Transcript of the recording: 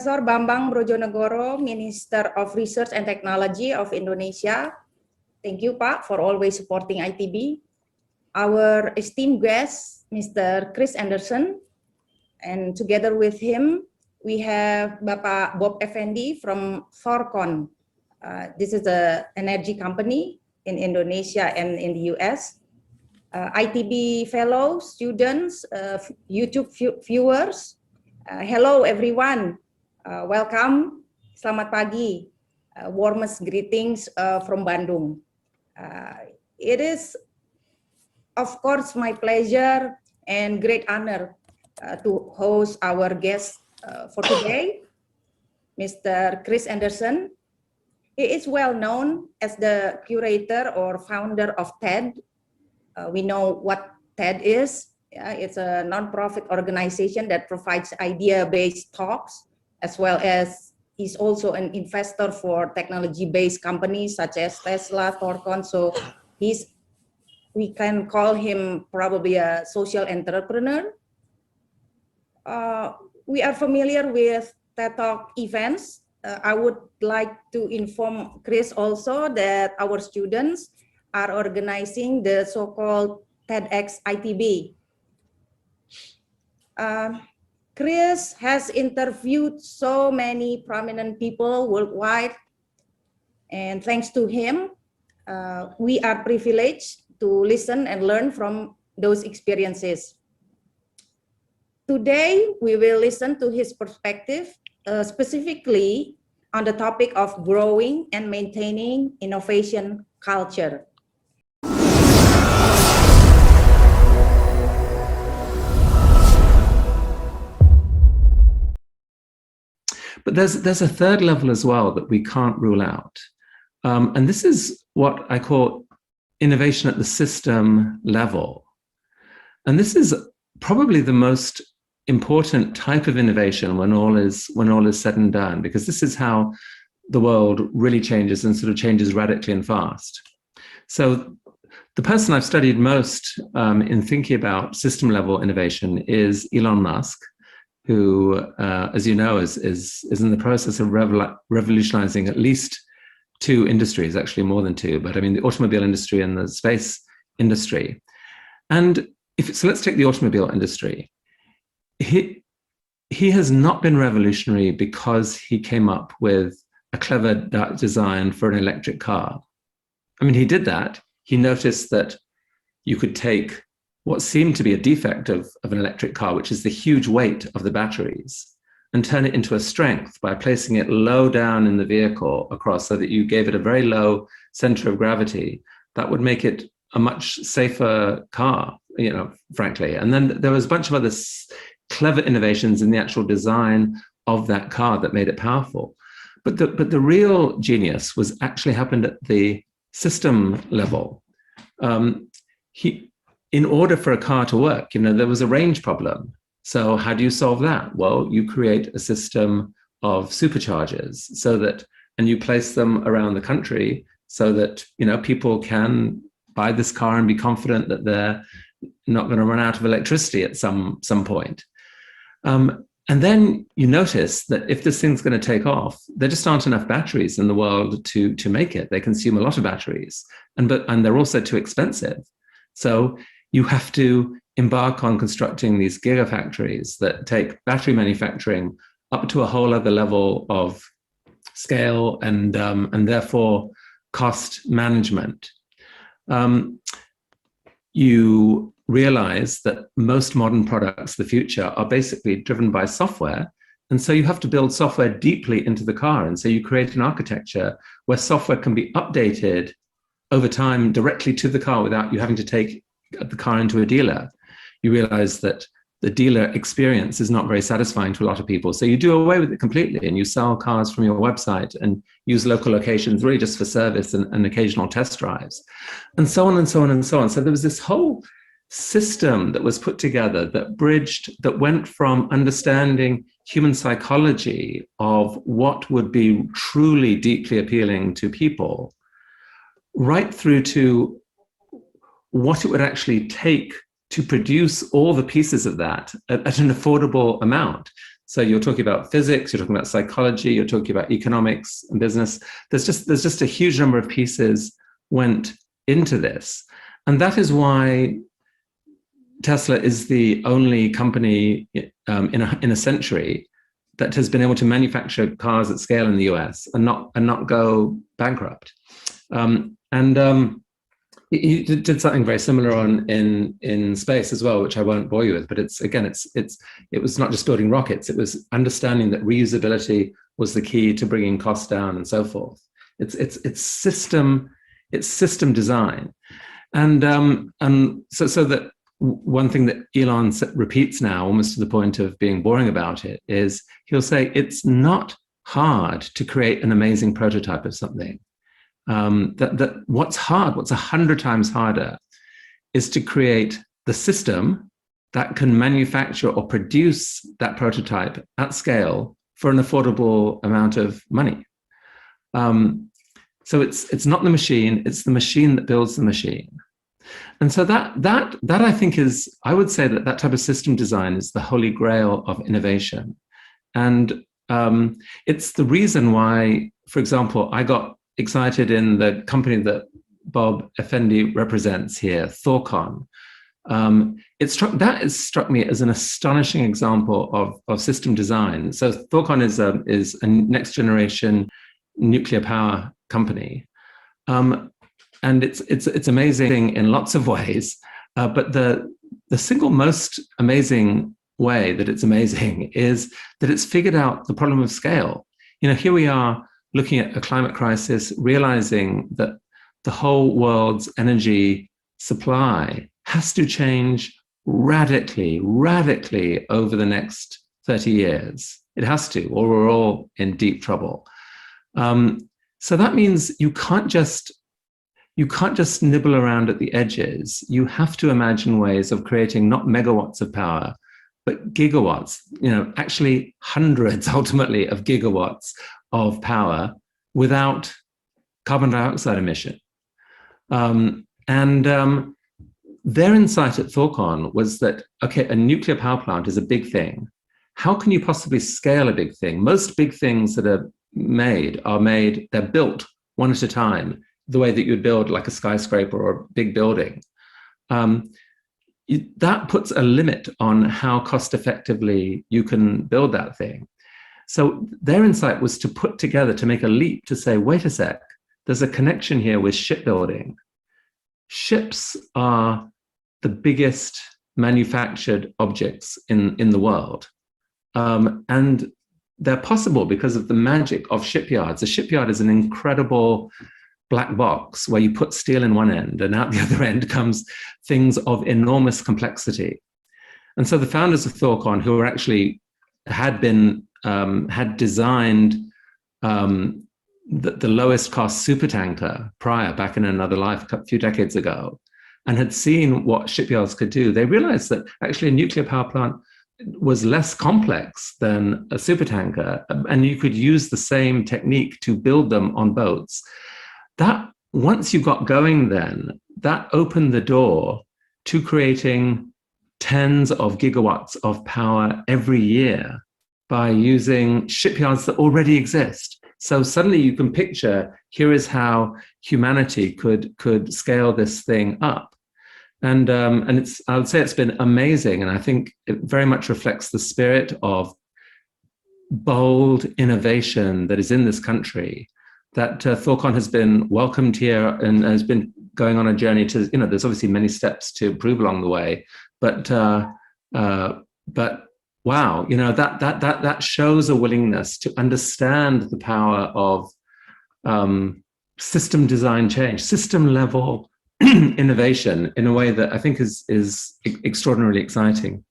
Professor Bambang Brojonegoro, Minister of Research and Technology of Indonesia. Thank you, Pak, for always supporting ITB. Our esteemed guest, Mr. Chris Anderson, and together with him, we have Bapak Bob Effendi from Thorcon. This is an energy company in Indonesia and in the US. ITB fellow students, YouTube viewers, hello everyone. Welcome, selamat pagi, warmest greetings from Bandung. It is, of course, my pleasure and great honor to host our guest for today, Mr. Chris Anderson. He is well known as the curator or founder of TED. We know what TED is. It's a non-profit organization that provides idea-based talks, as well as he's also an investor for technology-based companies such as Tesla, Thorcon. So we can call him probably a social entrepreneur. We are familiar with TED Talk events. I would like to inform Chris also that our students are organizing the so-called TEDx ITB. Chris has interviewed so many prominent people worldwide, and thanks to him, we are privileged to listen and learn from those experiences. Today, we will listen to his perspective, specifically on the topic of growing and maintaining innovation culture. But there's a third level as well that we can't rule out. And this is what I call innovation at the system level. And this is probably the most important type of innovation when all is said and done, because this is how the world really changes and sort of changes radically and fast. So the person I've studied most in thinking about system level innovation is Elon Musk, who, as you know, is in the process of revolutionizing at least two industries, actually more than two, but I mean the automobile industry and the space industry. And so let's take the automobile industry. He has not been revolutionary because he came up with a clever design for an electric car. I mean, he did that. He noticed that you could take what seemed to be a defect of an electric car, which is the huge weight of the batteries, and turn it into a strength by placing it low down in the vehicle across so that you gave it a very low center of gravity. That would make it a much safer car, you know, frankly. And then there was a bunch of other clever innovations in the actual design of that car that made it powerful. But the real genius was actually happened at the system level. In order for a car to work, you know, there was a range problem. So how do you solve that? Well, you create a system of superchargers so that, and you place them around the country so that, you know, people can buy this car and be confident that they're not going to run out of electricity at some point. And then you notice that if this thing's going to take off, there just aren't enough batteries in the world to make it. They consume a lot of batteries, and they're also too expensive. So you have to embark on constructing these gigafactories that take battery manufacturing up to a whole other level of scale and therefore cost management. You realize that most modern products of the future are basically driven by software. And so you have to build software deeply into the car. And so you create an architecture where software can be updated over time directly to the car without you having to take the car into a dealer. You realize that the dealer experience is not very satisfying to a lot of people. So you do away with it completely and you sell cars from your website and use local locations really just for service and occasional test drives, and so on and so on and so on. So there was this whole system that was put together that went from understanding human psychology of what would be truly deeply appealing to people, right through to what it would actually take to produce all the pieces of that at an affordable amount. So you're talking about physics, you're talking about psychology, you're talking about economics and business. There's just a huge number of pieces went into this. And that is why Tesla is the only company in a century that has been able to manufacture cars at scale in the US and not go bankrupt. He did something very similar in space as well, which I won't bore you with. But it was not just building rockets; it was understanding that reusability was the key to bringing costs down and so forth. It's system design, and so that one thing that Elon repeats now, almost to the point of being boring about it, is he'll say it's not hard to create an amazing prototype of something. What's 100 times harder is to create the system that can manufacture or produce that prototype at scale for an affordable amount of money. So it's not the machine, it's the machine that builds the machine. And so that I think is, I would say that type of system design is the holy grail of innovation. And it's the reason why, for example, I got excited in the company that Bob Effendi represents here, Thorcon. It struck me as an astonishing example of system design. So Thorcon is a next generation nuclear power company. And it's amazing in lots of ways, but the single most amazing way that it's amazing is that it's figured out the problem of scale. Here we are looking at a climate crisis, realizing that the whole world's energy supply has to change radically over the next 30 years. It has to, or we're all in deep trouble. So that means you can't just nibble around at the edges. You have to imagine ways of creating not megawatts of power, but gigawatts, actually hundreds ultimately of gigawatts of power without carbon dioxide emission. Their insight at Thorcon was that, okay, a nuclear power plant is a big thing. How can you possibly scale a big thing? Most big things that are made, they're built one at a time, the way that you'd build like a skyscraper or a big building. That puts a limit on how cost effectively you can build that thing. So their insight was to make a leap to say, wait a sec, there's a connection here with shipbuilding. Ships are the biggest manufactured objects in the world. And they're possible because of the magic of shipyards. A shipyard is an incredible black box where you put steel in one end and out the other end comes things of enormous complexity. And so the founders of Thorcon, who were actually had designed the lowest cost supertanker prior, back in another life a few decades ago, and had seen what shipyards could do, they realized that actually a nuclear power plant was less complex than a supertanker, and you could use the same technique to build them on boats. That, once you got going then, that opened the door to creating tens of gigawatts of power every year by using shipyards that already exist. So suddenly you can picture, here is how humanity could scale this thing up. And I would say it's been amazing. And I think it very much reflects the spirit of bold innovation that is in this country, that Thorcon has been welcomed here and has been going on a journey to, there's obviously many steps to improve along the way, but wow, that shows a willingness to understand the power of system design change, system level innovation in a way that I think is extraordinarily exciting.